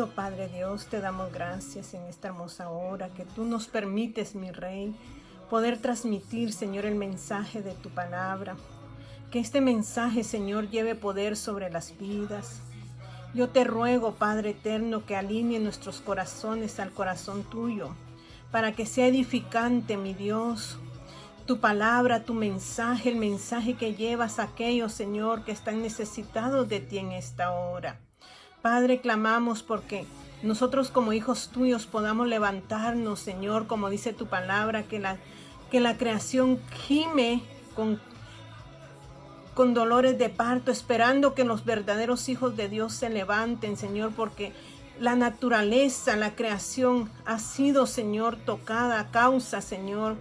Padre Dios, te damos gracias en esta hermosa hora que tú nos permites, mi Rey, poder transmitir, Señor, el mensaje de tu palabra. Que este mensaje, Señor, lleve poder sobre las vidas. Yo te ruego, Padre eterno, que alinee nuestros corazones al corazón tuyo, para que sea edificante, mi Dios, tu palabra, tu mensaje, el mensaje que llevas a aquellos, Señor, que están necesitados de ti en esta hora. Padre, clamamos porque nosotros como hijos tuyos podamos levantarnos, Señor, como dice tu palabra, que la creación gime con dolores de parto, esperando que los verdaderos hijos de Dios se levanten, Señor, porque la naturaleza, la creación ha sido, Señor, tocada a causa, Señor,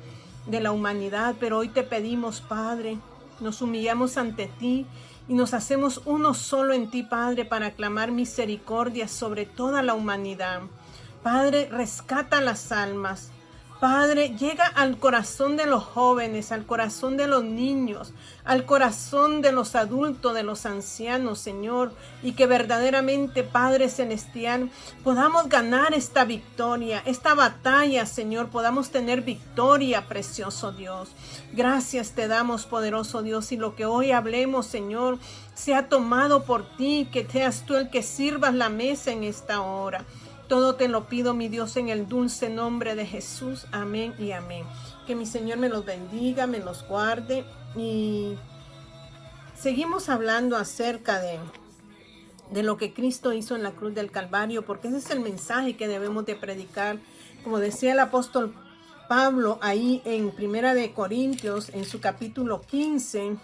de la humanidad. Pero hoy te pedimos, Padre, nos humillamos ante ti y nos hacemos uno solo en ti, Padre, para clamar misericordia sobre toda la humanidad. Padre, rescata las almas. Padre, llega al corazón de los jóvenes, al corazón de los niños, al corazón de los adultos, de los ancianos, Señor, y que verdaderamente, Padre Celestial, podamos ganar esta victoria, esta batalla, Señor, podamos tener victoria, precioso Dios. Gracias te damos, poderoso Dios, y lo que hoy hablemos, Señor, sea tomado por ti, que seas tú el que sirvas la mesa en esta hora. Todo te lo pido, mi Dios, en el dulce nombre de Jesús. Amén y amén. Que mi Señor me los bendiga, me los guarde. Y seguimos hablando acerca de lo que Cristo hizo en la cruz del Calvario, porque ese es el mensaje que debemos de predicar. Como decía el apóstol Pablo ahí en Primera de Corintios, en su capítulo 15,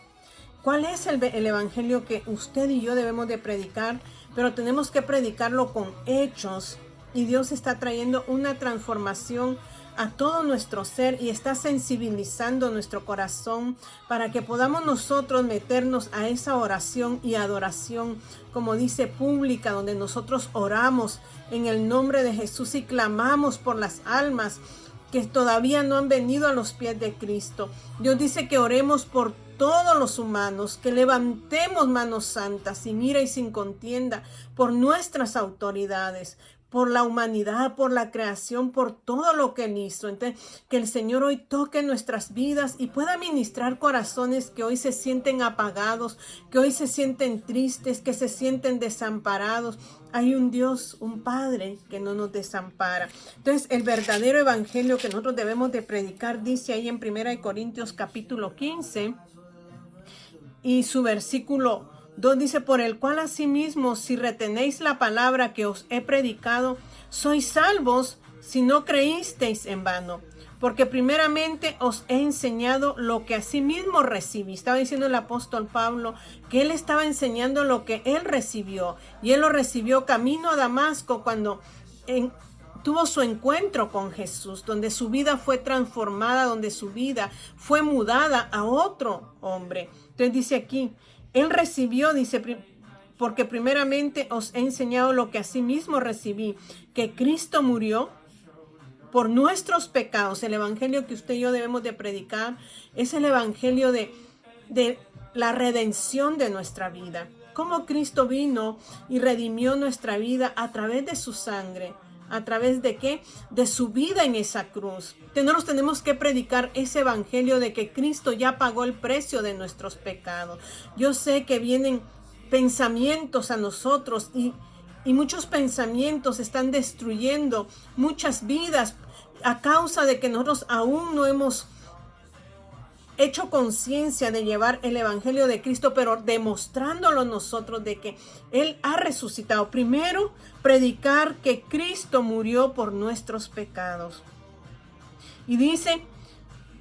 ¿cuál es el evangelio que usted y yo debemos de predicar? Pero tenemos que predicarlo con hechos. Y Dios está trayendo una transformación a todo nuestro ser y está sensibilizando nuestro corazón para que podamos nosotros meternos a esa oración y adoración, como dice, pública, donde nosotros oramos en el nombre de Jesús y clamamos por las almas que todavía no han venido a los pies de Cristo. Dios dice que oremos por todos los humanos, que levantemos manos santas sin ira y sin contienda por nuestras autoridades, por la humanidad, por la creación, por todo lo que Él hizo. Entonces, que el Señor hoy toque nuestras vidas y pueda ministrar corazones que hoy se sienten apagados, que hoy se sienten tristes, que se sienten desamparados. Hay un Dios, un Padre que no nos desampara. Entonces, el verdadero evangelio que nosotros debemos de predicar, dice ahí en 1 Corintios capítulo 15 y su versículo 2 dice: por el cual asimismo, si retenéis la palabra que os he predicado, sois salvos si no creísteis en vano. Porque primeramente os he enseñado lo que asimismo recibí. Estaba diciendo el apóstol Pablo que él estaba enseñando lo que él recibió. Y él lo recibió camino a Damasco cuando tuvo su encuentro con Jesús, donde su vida fue transformada, donde su vida fue mudada a otro hombre. Entonces dice aquí, él recibió, dice, porque primeramente os he enseñado lo que asimismo recibí, que Cristo murió por nuestros pecados. El evangelio que usted y yo debemos de predicar es el evangelio de la redención de nuestra vida. Cómo Cristo vino y redimió nuestra vida a través de su sangre. ¿A través de qué? De su vida en esa cruz. Nosotros tenemos que predicar ese evangelio de que Cristo ya pagó el precio de nuestros pecados. Yo sé que vienen pensamientos a nosotros y muchos pensamientos están destruyendo muchas vidas a causa de que nosotros aún no hemos hecho conciencia de llevar el evangelio de Cristo, pero demostrándolo nosotros de que Él ha resucitado. Primero, predicar que Cristo murió por nuestros pecados. Y dice,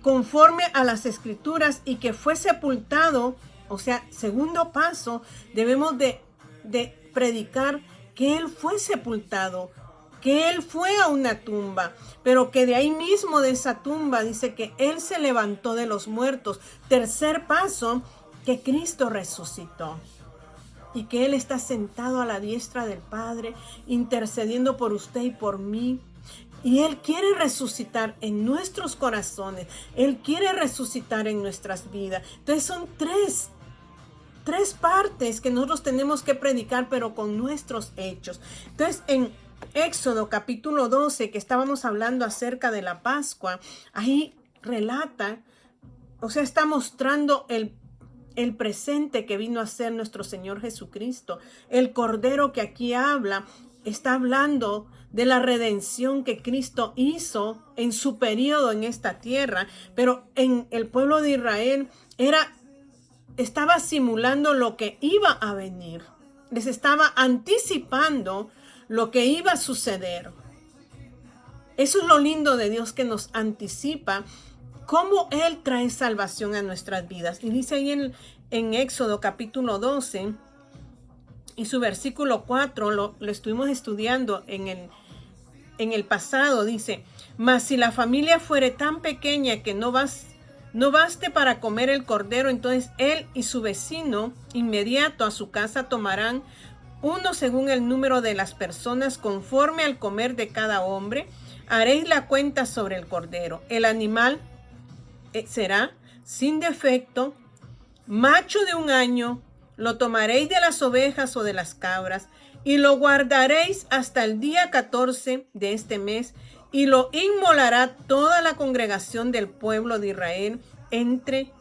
conforme a las Escrituras, y que fue sepultado. O sea, segundo paso, debemos de predicar que Él fue sepultado, que Él fue a una tumba, pero que de ahí mismo, de esa tumba, dice que Él se levantó de los muertos. Tercer paso, que Cristo resucitó y que Él está sentado a la diestra del Padre, intercediendo por usted y por mí. Y Él quiere resucitar en nuestros corazones. Él quiere resucitar en nuestras vidas. Entonces son tres tres partes que nosotros tenemos que predicar, pero con nuestros hechos. Entonces, en Éxodo capítulo 12, que estábamos hablando acerca de la Pascua, ahí relata, o sea, está mostrando el presente que vino a ser nuestro Señor Jesucristo. El Cordero que aquí habla, está hablando de la redención que Cristo hizo en su periodo en esta tierra, pero en el pueblo de Israel estaba simulando lo que iba a venir. Les estaba anticipando lo que iba a suceder. Eso es lo lindo de Dios, que nos anticipa cómo Él trae salvación a nuestras vidas. Y dice ahí en Éxodo capítulo 12 y su versículo 4, lo estuvimos estudiando en el pasado, dice: mas si la familia fuere tan pequeña que no baste para comer el cordero, entonces él y su vecino inmediato a su casa tomarán uno según el número de las personas, conforme al comer de cada hombre. Haréis la cuenta sobre el cordero. El animal será sin defecto, macho de 1 año. Lo tomaréis de las ovejas o de las cabras, y lo guardaréis hasta el día 14 de este mes, y lo inmolará toda la congregación del pueblo de Israel entre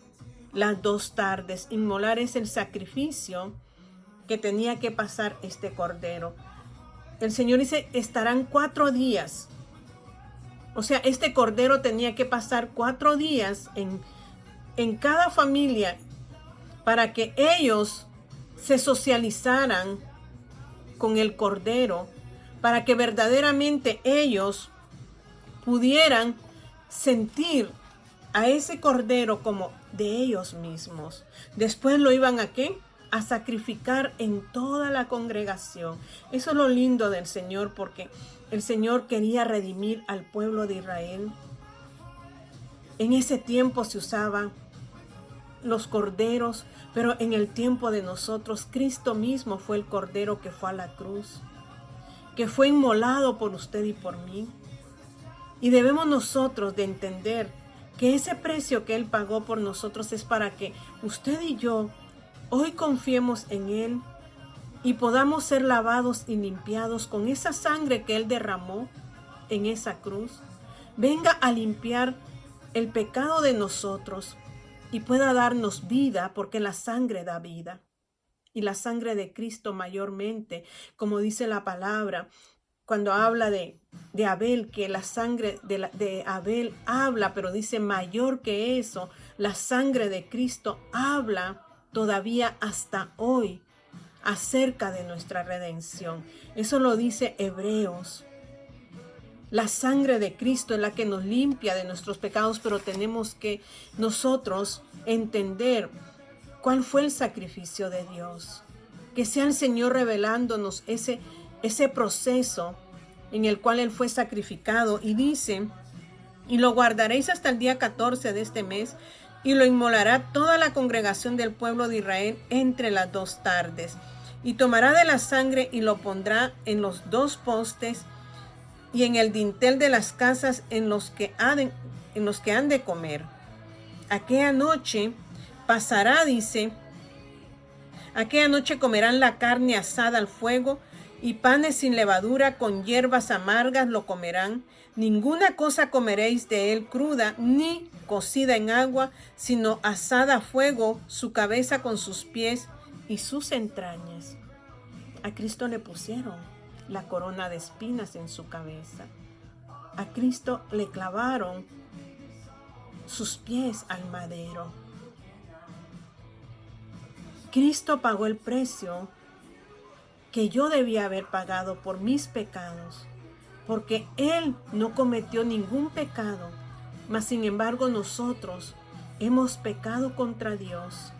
las 2 tardes. Inmolar es el sacrificio que tenía que pasar este cordero. El Señor dice, estarán 4 días. O sea, este cordero tenía que pasar 4 días en cada familia para que ellos se socializaran con el cordero, para que verdaderamente ellos pudieran sentir a ese cordero como de ellos mismos. Después lo iban ¿a qué? A sacrificar en toda la congregación. Eso es lo lindo del Señor, porque el Señor quería redimir al pueblo de Israel. En ese tiempo se usaban los corderos, pero en el tiempo de nosotros, Cristo mismo fue el cordero que fue a la cruz, que fue inmolado por usted y por mí. Y debemos nosotros de entender que ese precio que Él pagó por nosotros es para que usted y yo hoy confiemos en Él y podamos ser lavados y limpiados con esa sangre que Él derramó en esa cruz. Venga a limpiar el pecado de nosotros y pueda darnos vida, porque la sangre da vida. Y la sangre de Cristo mayormente, como dice la palabra, cuando habla de Abel, que la sangre de Abel habla, pero dice mayor que eso, la sangre de Cristo habla todavía hasta hoy acerca de nuestra redención. Eso lo dice Hebreos. La sangre de Cristo es la que nos limpia de nuestros pecados, pero tenemos que nosotros entender cuál fue el sacrificio de Dios. Que sea el Señor revelándonos ese proceso en el cual Él fue sacrificado. Y dice, y lo guardaréis hasta el día 14 de este mes, y lo inmolará toda la congregación del pueblo de Israel entre las 2 tardes. Y tomará de la sangre y lo pondrá en los 2 postes y en el dintel de las casas en los que han de comer. Aquella noche pasará, dice, aquella noche comerán la carne asada al fuego, y panes sin levadura con hierbas amargas lo comerán. Ninguna cosa comeréis de él cruda, ni cocida en agua, sino asada a fuego, su cabeza con sus pies y sus entrañas. A Cristo le pusieron la corona de espinas en su cabeza. A Cristo le clavaron sus pies al madero. Cristo pagó el precio que yo debía haber pagado por mis pecados, porque Él no cometió ningún pecado, mas sin embargo nosotros hemos pecado contra Dios.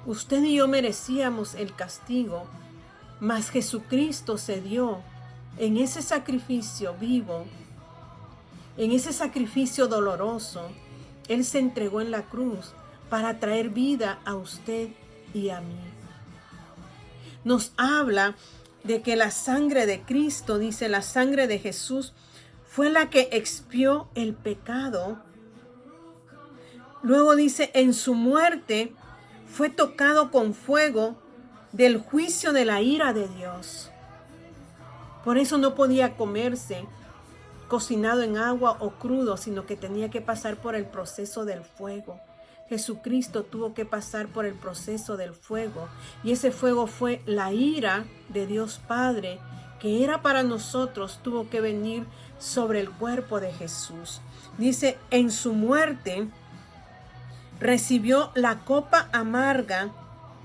Usted y yo merecíamos el castigo, mas Jesucristo se dio en ese sacrificio vivo, en ese sacrificio doloroso. Él se entregó en la cruz para traer vida a usted y a mí. Nos habla de que la sangre de Cristo, dice, la sangre de Jesús fue la que expió el pecado. Luego dice, en su muerte fue tocado con fuego del juicio de la ira de Dios. Por eso no podía comerse cocinado en agua o crudo, sino que tenía que pasar por el proceso del fuego. Jesucristo tuvo que pasar por el proceso del fuego, y ese fuego fue la ira de Dios Padre, que era para nosotros, tuvo que venir sobre el cuerpo de Jesús. Dice, en su muerte recibió la copa amarga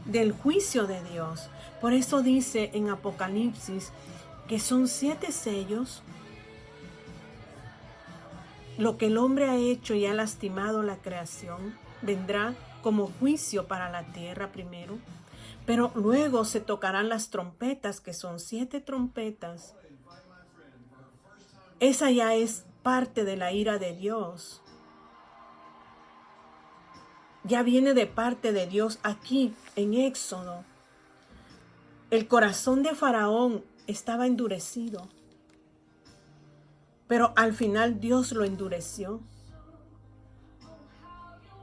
del juicio de Dios. Por eso dice en Apocalipsis que son 7 sellos. Lo que el hombre ha hecho y ha lastimado la creación vendrá como juicio para la tierra primero, pero luego se tocarán las trompetas, que son 7 trompetas. Esa ya es parte de la ira de Dios. Ya viene de parte de Dios aquí en Éxodo. El corazón de Faraón estaba endurecido, pero al final Dios lo endureció,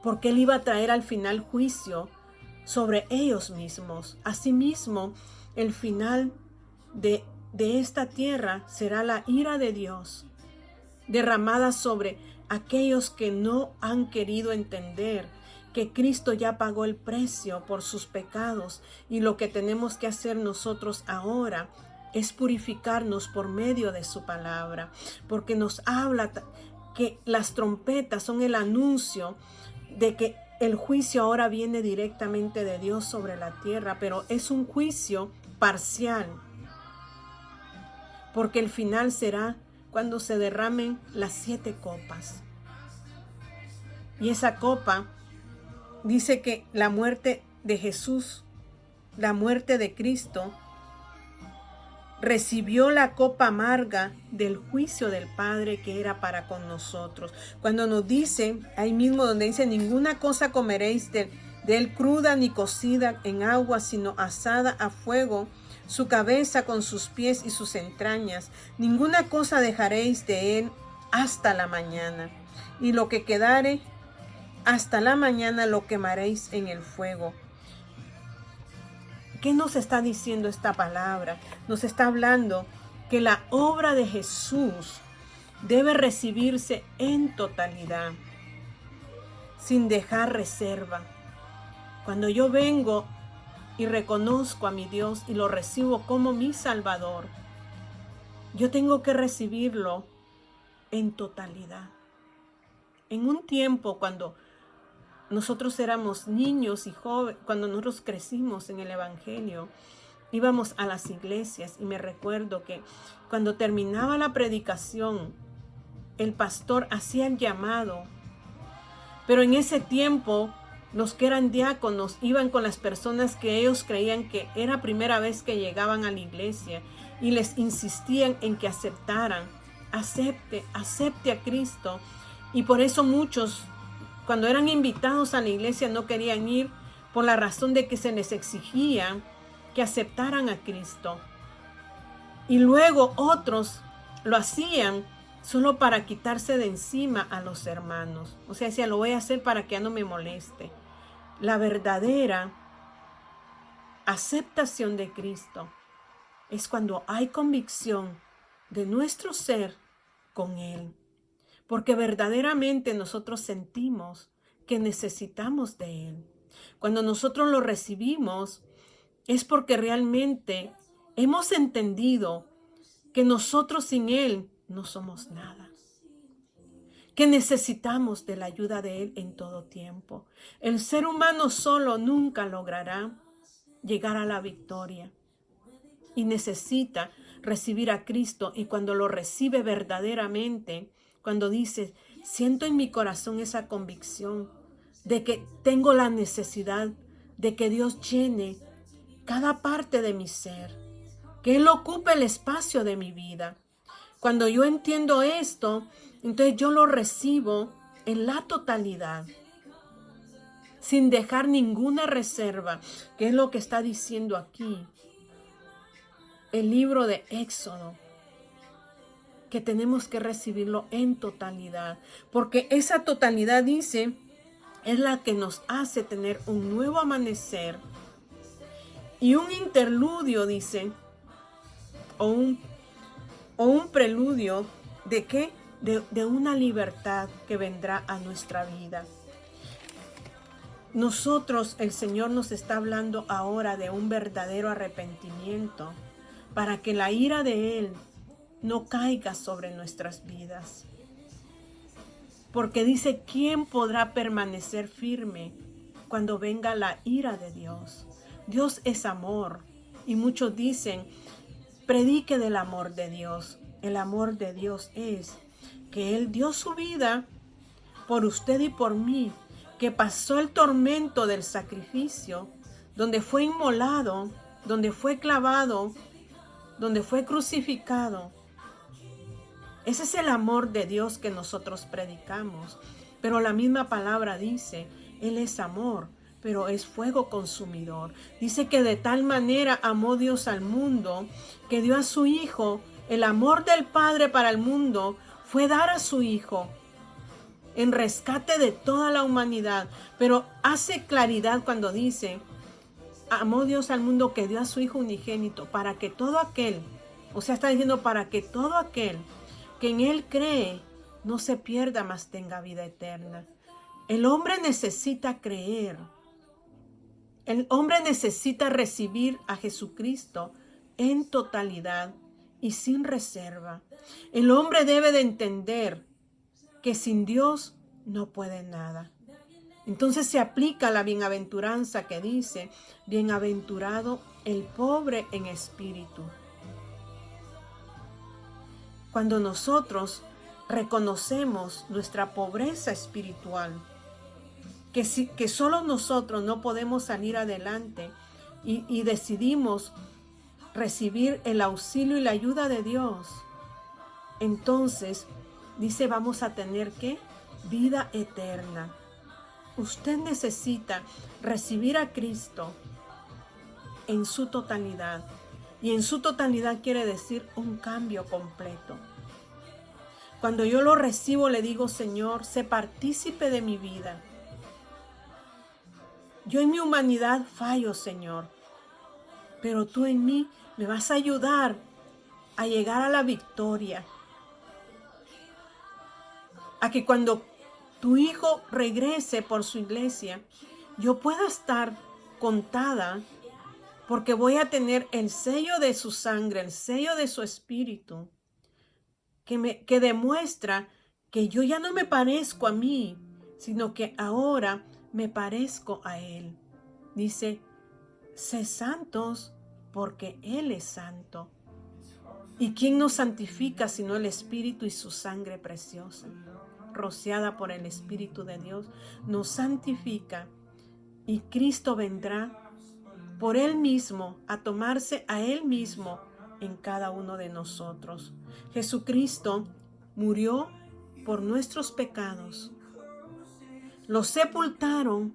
porque Él iba a traer al final juicio sobre ellos mismos. Asimismo, el final de esta tierra será la ira de Dios, derramada sobre aquellos que no han querido entender que Cristo ya pagó el precio por sus pecados, y lo que tenemos que hacer nosotros ahora es purificarnos por medio de su palabra, porque nos habla que las trompetas son el anuncio de que el juicio ahora viene directamente de Dios sobre la tierra, pero es un juicio parcial, porque el final será cuando se derramen las 7 copas. Y esa copa dice que la muerte de Jesús, la muerte de Cristo, recibió la copa amarga del juicio del Padre que era para con nosotros. Cuando nos dice, ahí mismo donde dice, ninguna cosa comeréis de él cruda ni cocida en agua, sino asada a fuego, su cabeza con sus pies y sus entrañas. Ninguna cosa dejaréis de él hasta la mañana. Y lo que quedare hasta la mañana lo quemaréis en el fuego. ¿Qué nos está diciendo esta palabra? Nos está hablando que la obra de Jesús debe recibirse en totalidad, sin dejar reserva. Cuando yo vengo y reconozco a mi Dios y lo recibo como mi Salvador, yo tengo que recibirlo en totalidad. En un tiempo cuando nosotros éramos niños y jóvenes, cuando nosotros crecimos en el Evangelio, íbamos a las iglesias, y me recuerdo que cuando terminaba la predicación, el pastor hacía el llamado, pero en ese tiempo los que eran diáconos iban con las personas que ellos creían que era primera vez que llegaban a la iglesia, y les insistían en que aceptaran, acepte a Cristo. Y por eso muchos, cuando eran invitados a la iglesia, no querían ir, por la razón de que se les exigía que aceptaran a Cristo. Y luego otros lo hacían solo para quitarse de encima a los hermanos. O sea, decía, lo voy a hacer para que ya no me moleste. La verdadera aceptación de Cristo es cuando hay convicción de nuestro ser con Él. Porque verdaderamente nosotros sentimos que necesitamos de Él. Cuando nosotros lo recibimos, es porque realmente hemos entendido que nosotros sin Él no somos nada, que necesitamos de la ayuda de Él en todo tiempo. El ser humano solo nunca logrará llegar a la victoria, y necesita recibir a Cristo. Y cuando lo recibe verdaderamente, cuando dice, siento en mi corazón esa convicción de que tengo la necesidad de que Dios llene cada parte de mi ser, que Él ocupe el espacio de mi vida. Cuando yo entiendo esto, entonces yo lo recibo en la totalidad, sin dejar ninguna reserva, que es lo que está diciendo aquí el libro de Éxodo, que tenemos que recibirlo en totalidad, porque esa totalidad dice es la que nos hace tener un nuevo amanecer y un interludio, dice, o un preludio de ¿qué? De una libertad que vendrá a nuestra vida. Nosotros, el Señor nos está hablando ahora de un verdadero arrepentimiento para que la ira de Él no caiga sobre nuestras vidas. Porque dice, ¿quién podrá permanecer firme cuando venga la ira de Dios? Dios es amor. Y muchos dicen, predique del amor de Dios. El amor de Dios es que Él dio su vida por usted y por mí, que pasó el tormento del sacrificio, donde fue inmolado, donde fue clavado, donde fue crucificado. Ese es el amor de Dios que nosotros predicamos. Pero la misma palabra dice, Él es amor, pero es fuego consumidor. Dice que de tal manera amó Dios al mundo, que dio a su Hijo. El amor del Padre para el mundo fue dar a su Hijo en rescate de toda la humanidad. Pero hace claridad cuando dice, amó Dios al mundo que dio a su Hijo unigénito, para que todo aquel, o sea, está diciendo para que todo aquel que en Él cree no se pierda, mas tenga vida eterna. El hombre necesita creer. El hombre necesita recibir a Jesucristo en totalidad y sin reserva. El hombre debe de entender que sin Dios no puede nada. Entonces se aplica la bienaventuranza que dice, bienaventurado el pobre en espíritu. Cuando nosotros reconocemos nuestra pobreza espiritual, que solo nosotros no podemos salir adelante y decidimos recibir el auxilio y la ayuda de Dios, entonces dice, vamos a tener ¿qué? Vida eterna. Usted necesita recibir a Cristo en su totalidad. Y en su totalidad quiere decir un cambio completo. Cuando yo lo recibo, le digo, Señor, sé partícipe de mi vida. Yo en mi humanidad fallo, Señor, pero tú en mí me vas a ayudar a llegar a la victoria. A que cuando tu Hijo regrese por su iglesia, yo pueda estar contada, porque voy a tener el sello de su sangre, el sello de su espíritu, que demuestra que yo ya no me parezco a mí, sino que ahora me parezco a Él. Dice, sé santos porque Él es santo. ¿Y quién nos santifica sino el Espíritu y su sangre preciosa, rociada por el Espíritu de Dios? Nos santifica y Cristo vendrá por Él mismo, a tomarse a Él mismo en cada uno de nosotros. Jesucristo murió por nuestros pecados. Lo sepultaron,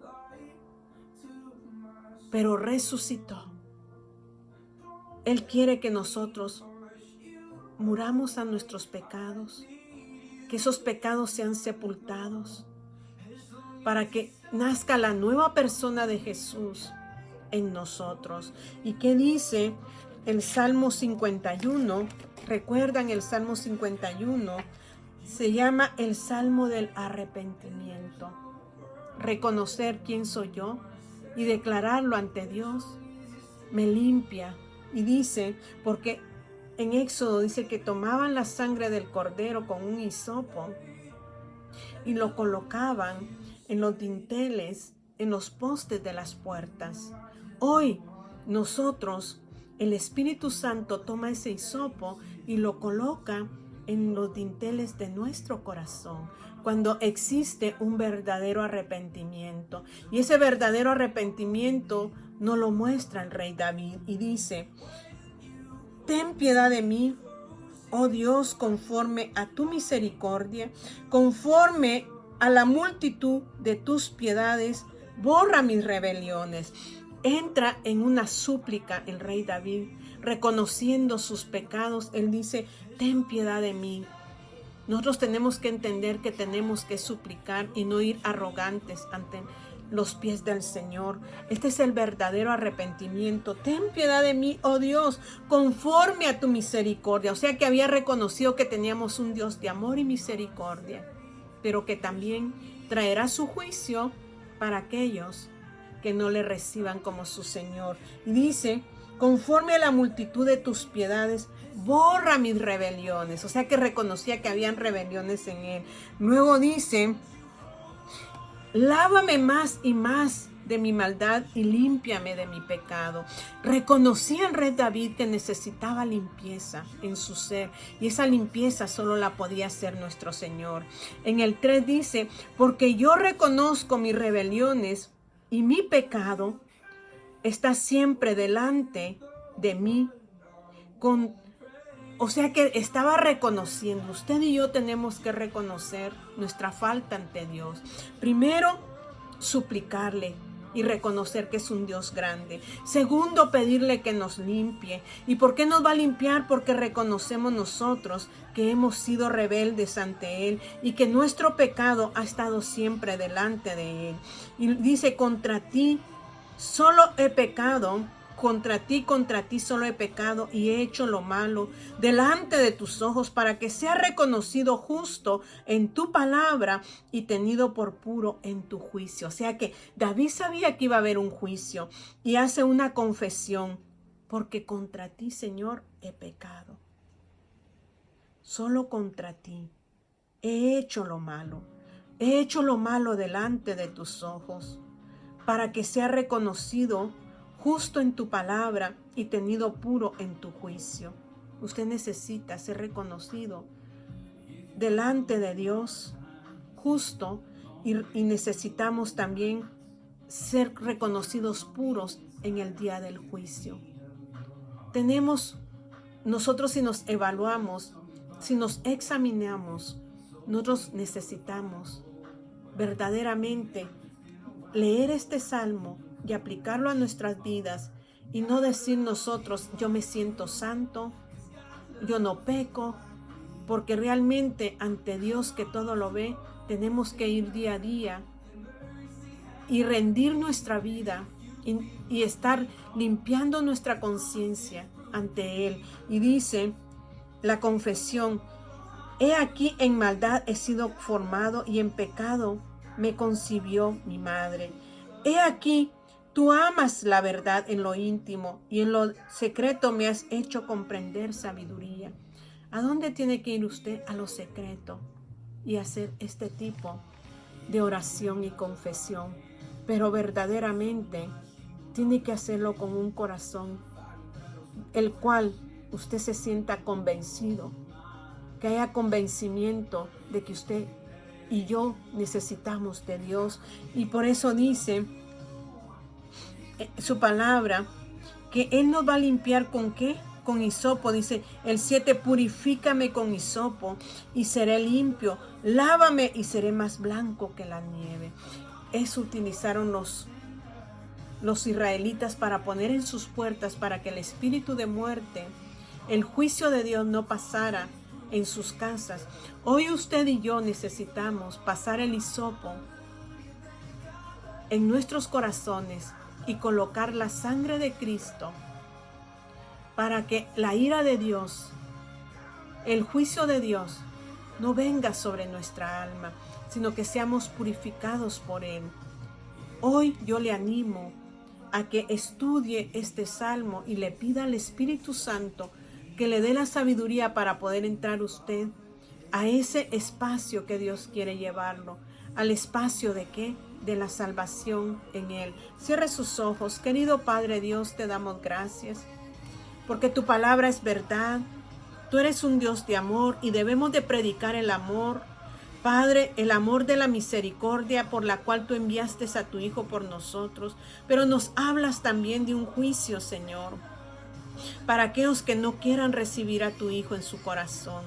pero resucitó. Él quiere que nosotros muramos a nuestros pecados, que esos pecados sean sepultados, para que nazca la nueva persona de Jesús en nosotros. ¿Y qué dice el Salmo 51? ¿Recuerdan el Salmo 51? Se llama el Salmo del arrepentimiento. Reconocer quién soy yo y declararlo ante Dios me limpia. Y dice, porque en Éxodo dice que tomaban la sangre del cordero con un hisopo y lo colocaban en los dinteles, en los postes de las puertas. Hoy nosotros, el Espíritu Santo toma ese hisopo y lo coloca en los dinteles de nuestro corazón, cuando existe un verdadero arrepentimiento. Y ese verdadero arrepentimiento nos lo muestra el rey David y dice, ten piedad de mí, oh Dios, conforme a tu misericordia, conforme a la multitud de tus piedades, borra mis rebeliones. Entra en una súplica el rey David, reconociendo sus pecados. Él dice, ten piedad de mí. Nosotros tenemos que entender que tenemos que suplicar y no ir arrogantes ante los pies del Señor. Este es el verdadero arrepentimiento. Ten piedad de mí, oh Dios, conforme a tu misericordia. O sea que había reconocido que teníamos un Dios de amor y misericordia, pero que también traerá su juicio para aquellos que no le reciban como su Señor. Y dice, conforme a la multitud de tus piedades, borra mis rebeliones. O sea que reconocía que habían rebeliones en él. Luego dice, lávame más y más de mi maldad y límpiame de mi pecado. Reconocía el rey David que necesitaba limpieza en su ser, y esa limpieza solo la podía hacer nuestro Señor. En el 3 dice, porque yo reconozco mis rebeliones y mi pecado está siempre delante de mí. O sea que estaba reconociendo. Usted y yo tenemos que reconocer nuestra falta ante Dios. Primero, suplicarle y reconocer que es un Dios grande. Segundo, pedirle que nos limpie. ¿Y por qué nos va a limpiar? Porque reconocemos nosotros que hemos sido rebeldes ante Él y que nuestro pecado ha estado siempre delante de Él. Y dice, contra ti solo he pecado. Contra ti solo he pecado y he hecho lo malo delante de tus ojos, para que sea reconocido justo en tu palabra y tenido por puro en tu juicio. O sea que David sabía que iba a haber un juicio y hace una confesión, porque contra ti, Señor, he pecado. Solo contra ti he hecho lo malo. He hecho lo malo delante de tus ojos, para que sea reconocido justo en tu palabra y tenido puro en tu juicio. Usted necesita ser reconocido delante de Dios, justo, y necesitamos también ser reconocidos puros en el día del juicio. Nosotros, si nos evaluamos, si nos examinamos, nosotros necesitamos verdaderamente leer este salmo y aplicarlo a nuestras vidas, y no decir nosotros, yo me siento santo, yo no peco, porque realmente ante Dios, que todo lo ve, tenemos que ir día a día y rendir nuestra vida y estar limpiando nuestra conciencia ante Él. Y dice la confesión, he aquí en maldad he sido formado y en pecado me concibió mi madre. He aquí tú amas la verdad en lo íntimo y en lo secreto me has hecho comprender sabiduría. ¿A dónde tiene que ir usted? A lo secreto y hacer este tipo de oración y confesión. Pero verdaderamente tiene que hacerlo con un corazón el cual usted se sienta convencido, que haya convencimiento de que usted y yo necesitamos de Dios. Y por eso dice su palabra que Él nos va a limpiar ¿con qué? Con hisopo. Dice el 7, purifícame con hisopo y seré limpio, lávame y seré más blanco que la nieve. Eso utilizaron los israelitas para poner en sus puertas, para que el espíritu de muerte, el juicio de Dios, no pasara en sus casas. Hoy usted y yo necesitamos pasar el hisopo en nuestros corazones y colocar la sangre de Cristo, para que la ira de Dios, el juicio de Dios, no venga sobre nuestra alma, sino que seamos purificados por Él. Hoy yo le animo a que estudie este salmo y le pida al Espíritu Santo que le dé la sabiduría para poder entrar usted a ese espacio que Dios quiere llevarlo, al espacio de ¿qué? De la salvación en Él. Cierre sus ojos. Querido Padre Dios, te damos gracias porque tu palabra es verdad. Tú eres un Dios de amor y debemos de predicar el amor. Padre, el amor de la misericordia por la cual tú enviaste a tu Hijo por nosotros, pero nos hablas también de un juicio, Señor, para aquellos que no quieran recibir a tu Hijo en su corazón.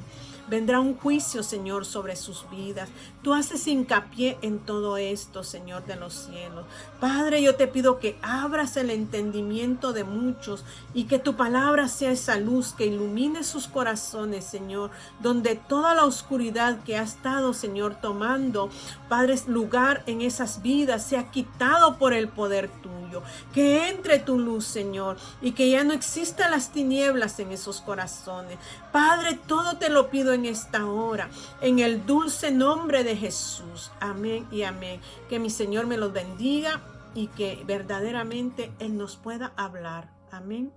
vendrá un juicio, Señor, sobre sus vidas. Tú haces hincapié en todo esto, Señor de los cielos. Padre, yo te pido que abras el entendimiento de muchos y que tu palabra sea esa luz que ilumine sus corazones, Señor, donde toda la oscuridad que ha estado, Señor, tomando, Padre, lugar en esas vidas, sea quitado por el poder tuyo. Que entre tu luz, Señor, y que ya no existan las tinieblas en esos corazones. Padre, todo te lo pido en esta hora, en el dulce nombre de Jesús. Amén y amén. Que mi Señor me los bendiga y que verdaderamente Él nos pueda hablar. Amén.